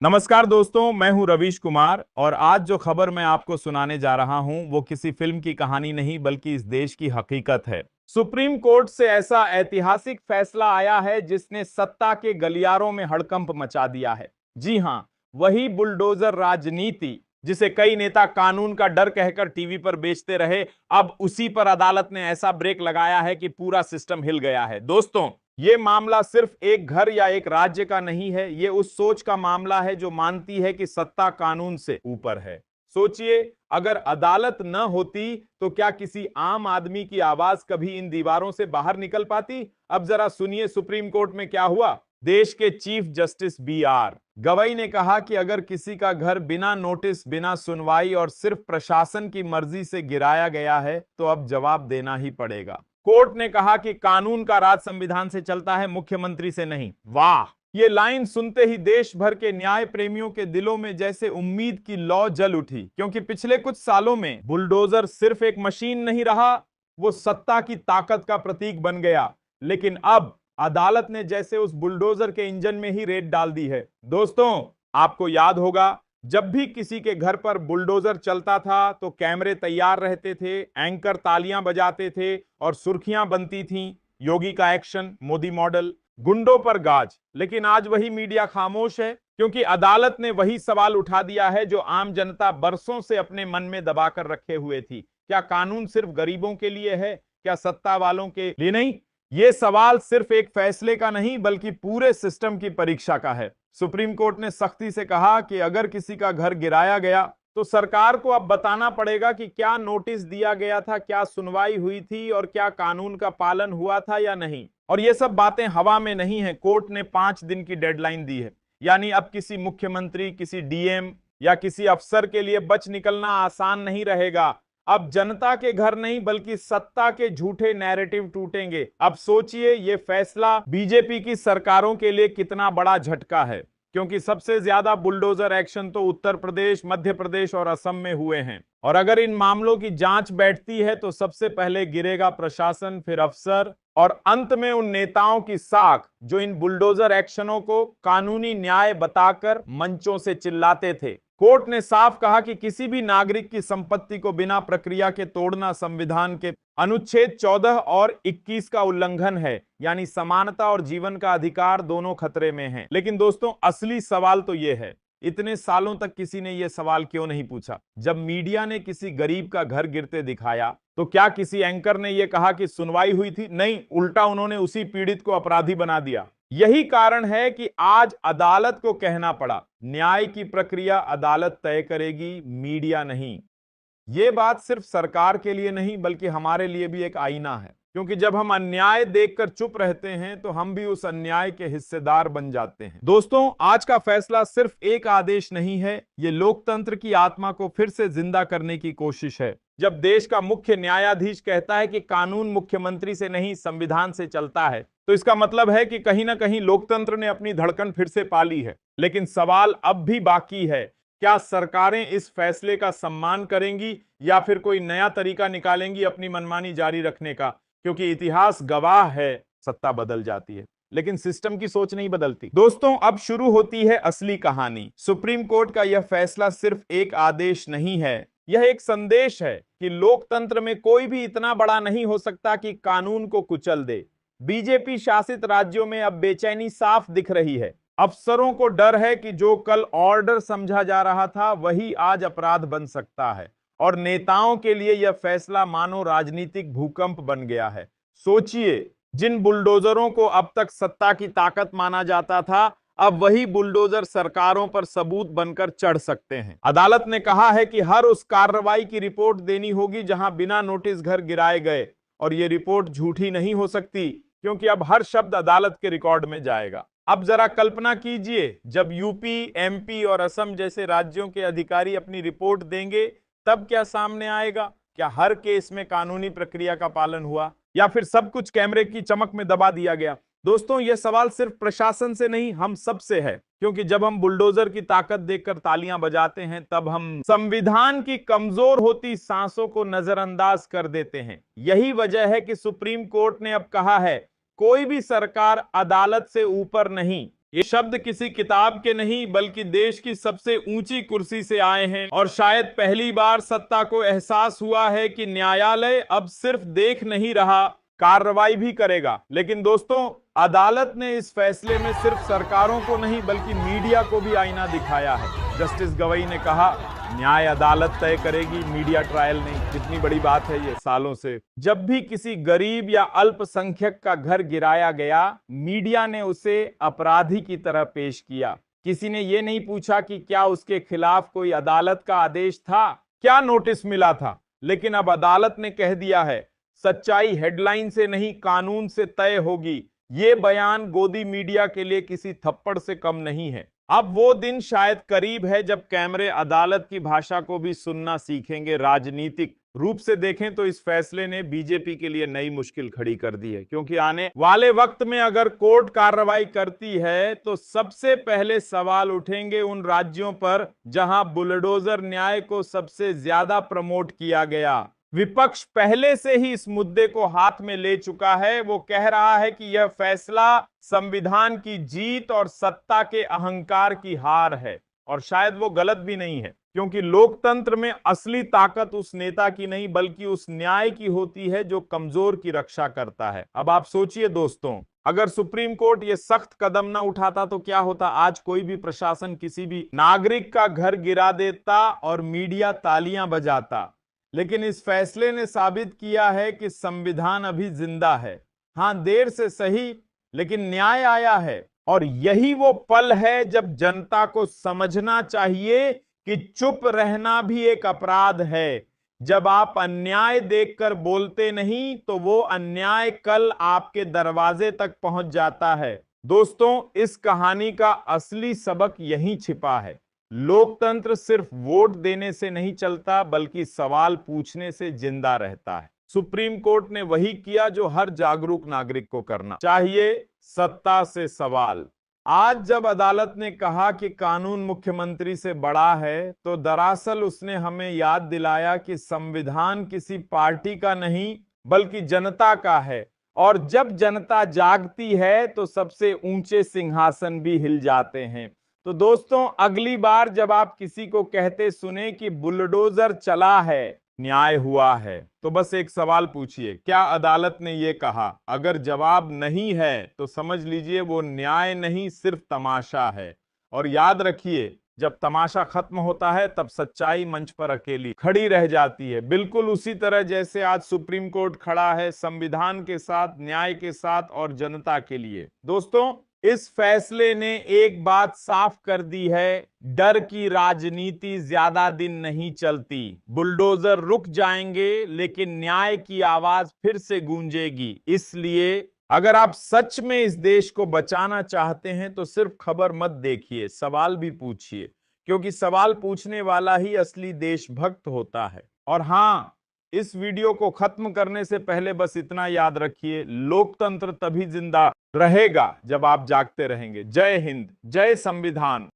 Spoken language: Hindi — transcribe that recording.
नमस्कार दोस्तों, मैं हूं रवीश कुमार और आज जो खबर मैं आपको सुनाने जा रहा हूं वो किसी फिल्म की कहानी नहीं बल्कि इस देश की हकीकत है। सुप्रीम कोर्ट से ऐसा ऐतिहासिक फैसला आया है जिसने सत्ता के गलियारों में हड़कंप मचा दिया है। जी हां, वही बुलडोजर राजनीति जिसे कई नेता कानून का डर कहकर टीवी पर बेचते रहे, अब उसी पर अदालत ने ऐसा ब्रेक लगाया है कि पूरा सिस्टम हिल गया है। दोस्तों, ये मामला सिर्फ एक घर या एक राज्य का नहीं है, ये उस सोच का मामला है जो मानती है कि सत्ता कानून से ऊपर है। सोचिए, अगर अदालत न होती तो क्या किसी आम आदमी की आवाज कभी इन दीवारों से बाहर निकल पाती? अब जरा सुनिए सुप्रीम कोर्ट में क्या हुआ। देश के चीफ जस्टिस BR गवई ने कहा कि अगर किसी का घर बिना नोटिस, बिना सुनवाई और सिर्फ प्रशासन की मर्जी से गिराया गया है तो अब जवाब देना ही पड़ेगा। कोर्ट ने कहा कि कानून का राज संविधान से चलता है, मुख्यमंत्री से नहीं। वाह! ये लाइन सुनते ही देश भर के न्याय प्रेमियों के दिलों में जैसे उम्मीद की लौ जल उठी, क्योंकि पिछले कुछ सालों में बुलडोजर सिर्फ एक मशीन नहीं रहा, वो सत्ता की ताकत का प्रतीक बन गया। लेकिन अब अदालत ने जैसे उस बुलडोजर के इंजन में ही रेत डाल दी है। दोस्तों, आपको याद होगा, जब भी किसी के घर पर बुलडोजर चलता था तो कैमरे तैयार रहते थे, एंकर तालियां बजाते थे और सुर्खियां बनती थीं। योगी का एक्शन, मोदी मॉडल, गुंडों पर गाज। लेकिन आज वही मीडिया खामोश है, क्योंकि अदालत ने वही सवाल उठा दिया है जो आम जनता बरसों से अपने मन में दबाकर रखे हुए थी। क्या कानून सिर्फ गरीबों के लिए है? क्या सत्ता वालों के लिए नहीं? ये सवाल सिर्फ एक फैसले का नहीं बल्कि पूरे सिस्टम की परीक्षा का है। सुप्रीम कोर्ट ने सख्ती से कहा कि अगर किसी का घर गिराया गया तो सरकार को अब बताना पड़ेगा कि क्या नोटिस दिया गया था, क्या सुनवाई हुई थी और क्या कानून का पालन हुआ था या नहीं। और ये सब बातें हवा में नहीं है। कोर्ट ने 5 दिन की डेडलाइन दी है। यानी अब किसी मुख्यमंत्री, किसी DM या किसी अफसर के लिए बच निकलना आसान नहीं रहेगा। अब जनता के घर नहीं बल्कि सत्ता के झूठे नैरेटिव टूटेंगे। अब सोचिए, ये फैसला बीजेपी की सरकारों के लिए कितना बड़ा झटका है, क्योंकि सबसे ज्यादा बुलडोजर एक्शन तो उत्तर प्रदेश, मध्य प्रदेश और असम में हुए हैं। और अगर इन मामलों की जांच बैठती है तो सबसे पहले गिरेगा प्रशासन, फिर अफसर और अंत में उन नेताओं की साख जो इन बुलडोजर एक्शनों को कानूनी न्याय बताकर मंचों से चिल्लाते थे। कोर्ट ने साफ कहा कि किसी भी नागरिक की संपत्ति को बिना प्रक्रिया के तोड़ना संविधान के अनुच्छेद 14 और 21 का उल्लंघन है। यानी समानता और जीवन का अधिकार दोनों खतरे में हैं। लेकिन दोस्तों, असली सवाल तो यह है, इतने सालों तक किसी ने यह सवाल क्यों नहीं पूछा? जब मीडिया ने किसी गरीब का घर गिरते दिखाया तो क्या किसी एंकर ने यह कहा कि सुनवाई हुई थी? नहीं, उल्टा उन्होंने उसी पीड़ित को अपराधी बना दिया। यही कारण है कि आज अदालत को कहना पड़ा, न्याय की प्रक्रिया अदालत तय करेगी, मीडिया नहीं। ये बात सिर्फ सरकार के लिए नहीं बल्कि हमारे लिए भी एक आईना है, क्योंकि जब हम अन्याय देखकर चुप रहते हैं तो हम भी उस अन्याय के हिस्सेदार बन जाते हैं। दोस्तों, आज का फैसला सिर्फ एक आदेश नहीं है, ये लोकतंत्र की आत्मा को फिर से जिंदा करने की कोशिश है। जब देश का मुख्य न्यायाधीश कहता है कि कानून मुख्यमंत्री से नहीं संविधान से चलता है, तो इसका मतलब है कि कहीं ना कहीं लोकतंत्र ने अपनी धड़कन फिर से पाली है। लेकिन सवाल अब भी बाकी है, क्या सरकारें इस फैसले का सम्मान करेंगी या फिर कोई नया तरीका निकालेंगी अपनी मनमानी जारी रखने का? क्योंकि इतिहास गवाह है, सत्ता बदल जाती है लेकिन सिस्टम की सोच नहीं बदलती। दोस्तों, अब शुरू होती है असली कहानी। सुप्रीम कोर्ट का यह फैसला सिर्फ एक आदेश नहीं है, यह एक संदेश है कि लोकतंत्र में कोई भी इतना बड़ा नहीं हो सकता कि कानून को कुचल दे। बीजेपी शासित राज्यों में अब बेचैनी साफ दिख रही है। अफसरों को डर है कि जो कल ऑर्डर समझा जा रहा था वही आज अपराध बन सकता है। और नेताओं के लिए यह फैसला मानो राजनीतिक भूकंप बन गया है। सोचिए, जिन बुलडोजरों को अब तक सत्ता की ताकत माना जाता था, अब वही बुलडोजर सरकारों पर सबूत बनकर चढ़ सकते हैं। अदालत ने कहा है कि हर उस कार्रवाई की रिपोर्ट देनी होगी जहां बिना नोटिस घर गिराए गए, और यह रिपोर्ट झूठी नहीं हो सकती क्योंकि अब हर शब्द अदालत के रिकॉर्ड में जाएगा। अब जरा कल्पना कीजिए, जब यूपी, MP और असम जैसे राज्यों के अधिकारी अपनी रिपोर्ट देंगे तब क्या सामने आएगा? क्या हर केस में कानूनी प्रक्रिया का पालन हुआ या फिर सब कुछ कैमरे की चमक में दबा दिया गया? दोस्तों, यह सवाल सिर्फ प्रशासन से नहीं, हम सब से है। क्योंकि जब हम बुलडोजर की ताकत देखकर तालियां बजाते हैं तब हम संविधान की कमजोर होती सांसों को नजरअंदाज कर देते हैं। यही वजह है कि सुप्रीम कोर्ट ने अब कहा है, कोई भी सरकार अदालत से ऊपर नहीं। ये शब्द किसी किताब के नहीं बल्कि देश की सबसे ऊंची कुर्सी से आए हैं और शायद पहली बार सत्ता को एहसास हुआ है कि न्यायालय अब सिर्फ देख नहीं रहा, कार्रवाई भी करेगा। लेकिन दोस्तों, अदालत ने इस फैसले में सिर्फ सरकारों को नहीं बल्कि मीडिया को भी आईना दिखाया है। जस्टिस गवई ने कहा, न्याय अदालत तय करेगी, मीडिया ट्रायल नहीं। कितनी बड़ी बात है ये। सालों से जब भी किसी गरीब या अल्पसंख्यक का घर गिराया गया, मीडिया ने उसे अपराधी की तरह पेश किया। किसी ने ये नहीं पूछा कि क्या उसके खिलाफ कोई अदालत का आदेश था, क्या नोटिस मिला था। लेकिन अब अदालत ने कह दिया है, सच्चाई हेडलाइन से नहीं कानून से तय होगी। ये बयान गोदी मीडिया के लिए किसी थप्पड़ से कम नहीं है। अब वो दिन शायद करीब है जब कैमरे अदालत की भाषा को भी सुनना सीखेंगे। राजनीतिक रूप से देखें तो इस फैसले ने बीजेपी के लिए नई मुश्किल खड़ी कर दी है, क्योंकि आने वाले वक्त में अगर कोर्ट कार्रवाई करती है तो सबसे पहले सवाल उठेंगे उन राज्यों पर जहां बुलडोजर न्याय को सबसे ज्यादा प्रमोट किया गया। विपक्ष पहले से ही इस मुद्दे को हाथ में ले चुका है। वो कह रहा है कि यह फैसला संविधान की जीत और सत्ता के अहंकार की हार है। और शायद वो गलत भी नहीं है, क्योंकि लोकतंत्र में असली ताकत उस नेता की नहीं बल्कि उस न्याय की होती है जो कमजोर की रक्षा करता है। अब आप सोचिए दोस्तों, अगर सुप्रीम कोर्ट ये सख्त कदम ना उठाता तो क्या होता। आज कोई भी प्रशासन किसी भी नागरिक का घर गिरा देता और मीडिया तालियां बजाता। लेकिन इस फैसले ने साबित किया है कि संविधान अभी जिंदा है। हां, देर से सही, लेकिन न्याय आया है। और यही वो पल है जब जनता को समझना चाहिए कि चुप रहना भी एक अपराध है। जब आप अन्याय देखकर बोलते नहीं तो वो अन्याय कल आपके दरवाजे तक पहुंच जाता है। दोस्तों, इस कहानी का असली सबक यहीं छिपा है। लोकतंत्र सिर्फ वोट देने से नहीं चलता बल्कि सवाल पूछने से जिंदा रहता है। सुप्रीम कोर्ट ने वही किया जो हर जागरूक नागरिक को करना चाहिए, सत्ता से सवाल। आज जब अदालत ने कहा कि कानून मुख्यमंत्री से बड़ा है, तो दरअसल उसने हमें याद दिलाया कि संविधान किसी पार्टी का नहीं बल्कि जनता का है। और जब जनता जागती है तो सबसे ऊंचे सिंहासन भी हिल जाते हैं। तो दोस्तों, अगली बार जब आप किसी को कहते सुने कि बुलडोजर चला है, न्याय हुआ है, तो बस एक सवाल पूछिए, क्या अदालत ने ये कहा? अगर जवाब नहीं है तो समझ लीजिए वो न्याय नहीं सिर्फ तमाशा है। और याद रखिए, जब तमाशा खत्म होता है तब सच्चाई मंच पर अकेली खड़ी रह जाती है। बिल्कुल उसी तरह जैसे आज सुप्रीम कोर्ट खड़ा है संविधान के साथ, न्याय के साथ और जनता के लिए। दोस्तों, इस फैसले ने एक बात साफ कर दी है, डर की राजनीति ज्यादा दिन नहीं चलती। बुलडोजर रुक जाएंगे लेकिन न्याय की आवाज फिर से गूंजेगी। इसलिए अगर आप सच में इस देश को बचाना चाहते हैं तो सिर्फ खबर मत देखिए, सवाल भी पूछिए, क्योंकि सवाल पूछने वाला ही असली देशभक्त होता है। और हां, इस वीडियो को खत्म करने से पहले बस इतना याद रखिए, लोकतंत्र तभी जिंदा रहेगा जब आप जागते रहेंगे। जय हिंद, जय संविधान।